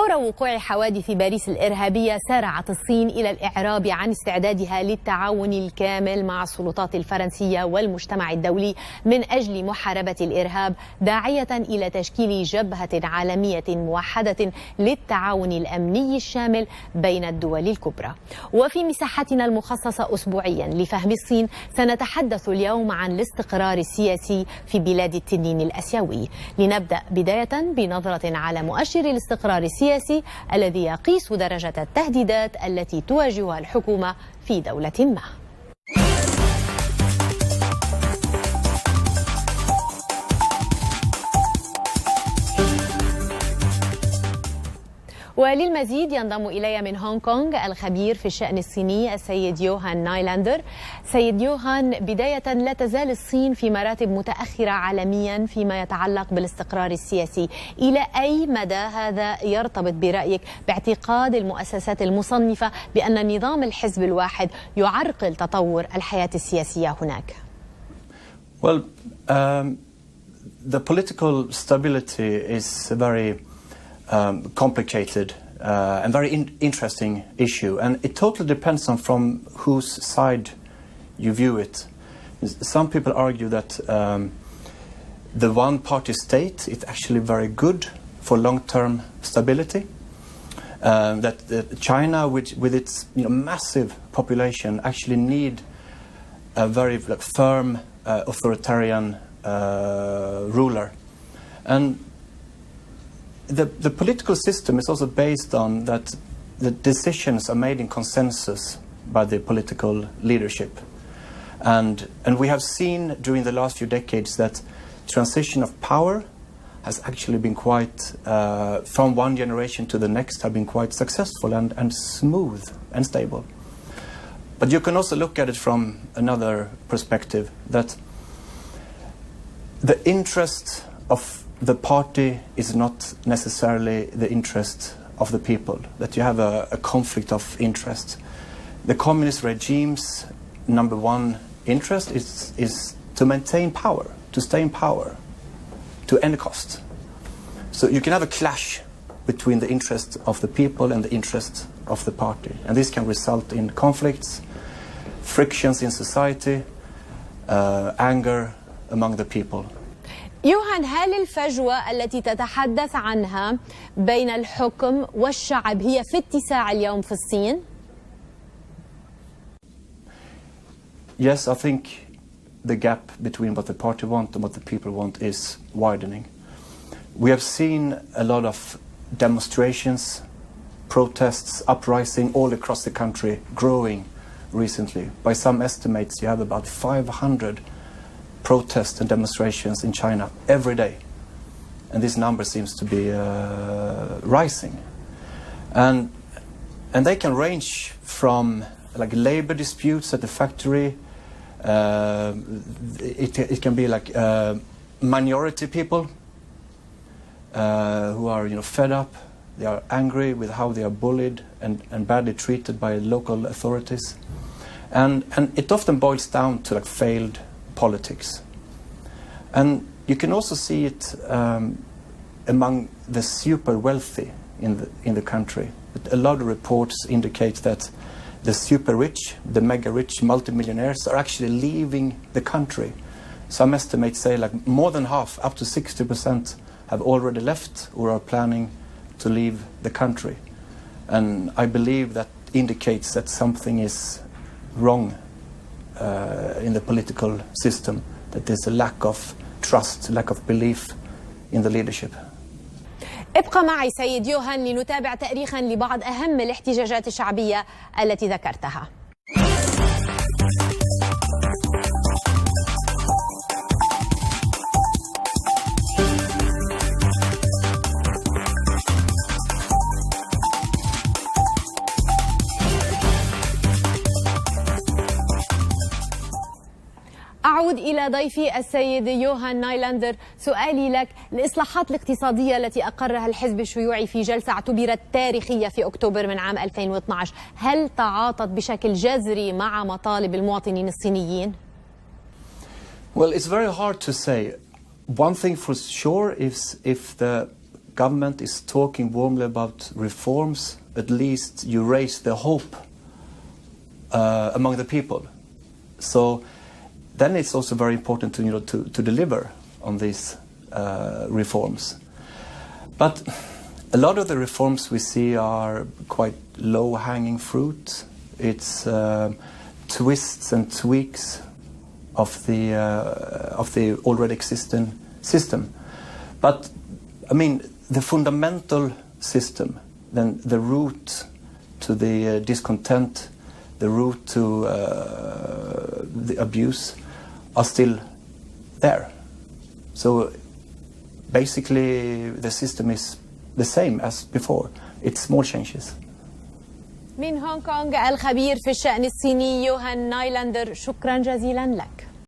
فور وقوع حوادث باريس الإرهابية سارعت الصين إلى الإعراب عن استعدادها للتعاون الكامل مع السلطات الفرنسية والمجتمع الدولي من أجل محاربة الإرهاب، داعية إلى تشكيل جبهة عالمية موحدة للتعاون الأمني الشامل بين الدول الكبرى. وفي مساحتنا المخصصة أسبوعيا لفهم الصين سنتحدث اليوم عن الاستقرار السياسي في بلاد التنين الآسيوي. لنبدأ بداية بنظرة على مؤشر الاستقرار السياسي الذي يقيس درجة التهديدات التي تواجهها الحكومة في دولة ما. وللمزيد ينضم إلي من هونغ كونغ الخبير في الشأن الصيني السيد يوهان نايلاندر. سيد يوهان، بداية لا تزال الصين في مراتب متأخرة عالميا فيما يتعلق بالاستقرار السياسي، إلى أي مدى هذا يرتبط برأيك باعتقاد المؤسسات المصنفة بأن نظام الحزب الواحد يعرقل تطور الحياة السياسية هناك؟ Well, the political stability is very complicated and very interesting issue, and it totally depends on from whose side you view it. Some people argue that the one-party state is actually very good for long-term stability. That China, with its massive population, actually need a very firm authoritarian ruler, and the political system is also based on that the decisions are made in consensus by the political leadership. And we have seen during the last few decades that transition of power has actually been quite, from one generation to the next, have been quite successful and smooth and stable. But you can also look at it from another perspective, that the interest of the party is not necessarily the interest of the people, that you have a conflict of interest. The communist regime's number one interest is to maintain power, to stay in power, to any cost. So you can have a clash between the interest of the people and the interest of the party. And this can result in conflicts, frictions in society, anger among the people. يوهان، هل الفجوة التي تتحدث عنها بين الحكم والشعب هي في اتساع اليوم في الصين؟ Yes, I think the gap between what the party want and what the people want is widening. We have seen a lot of demonstrations, protests, uprising all across the country growing recently. By some estimates, you have about 500 protests and demonstrations in China every day, and this number seems to be rising, and they can range from like labor disputes at the factory. It can be like minority people who are fed up. They are angry with how they are bullied and badly treated by local authorities, and it often boils down to like failed politics. And you can also see it among the super wealthy in the country. A lot of reports indicate that the super rich, the mega rich multimillionaires are actually leaving the country. Some estimates say like more than half, up to 60%, have already left or are planning to leave the country. And I believe that indicates that something is wrong in the political system, that there's a lack of trust, lack of belief in the leadership. ابقى معي سيد يوهان لنتابع تاريخا لبعض أهم الاحتجاجات الشعبية التي ذكرتها. أعود إلى ضيفي السيد يوهان نايلاندر. سؤالي لك: الإصلاحات الاقتصادية التي أقرها الحزب الشيوعي في جلسة اعتبرت تاريخية في أكتوبر من عام 2012، هل تعاطت بشكل جذري مع مطالب المواطنين الصينيين؟ Well, it's very hard to say. One thing for sure is if the government is talking warmly about reforms, at least you raise the hope among the people. So then it's also very important to deliver on these reforms. But a lot of the reforms we see are quite low-hanging fruit. It's twists and tweaks of the already existing system. But I mean, the fundamental system, then the root to the discontent, the root to the abuse, are still there. So basically, the system is the same as before. It's small changes. من هونغ كونغ الخبير في الشأن الصيني يوهان نايلاندر، شكرا جزيلا لك.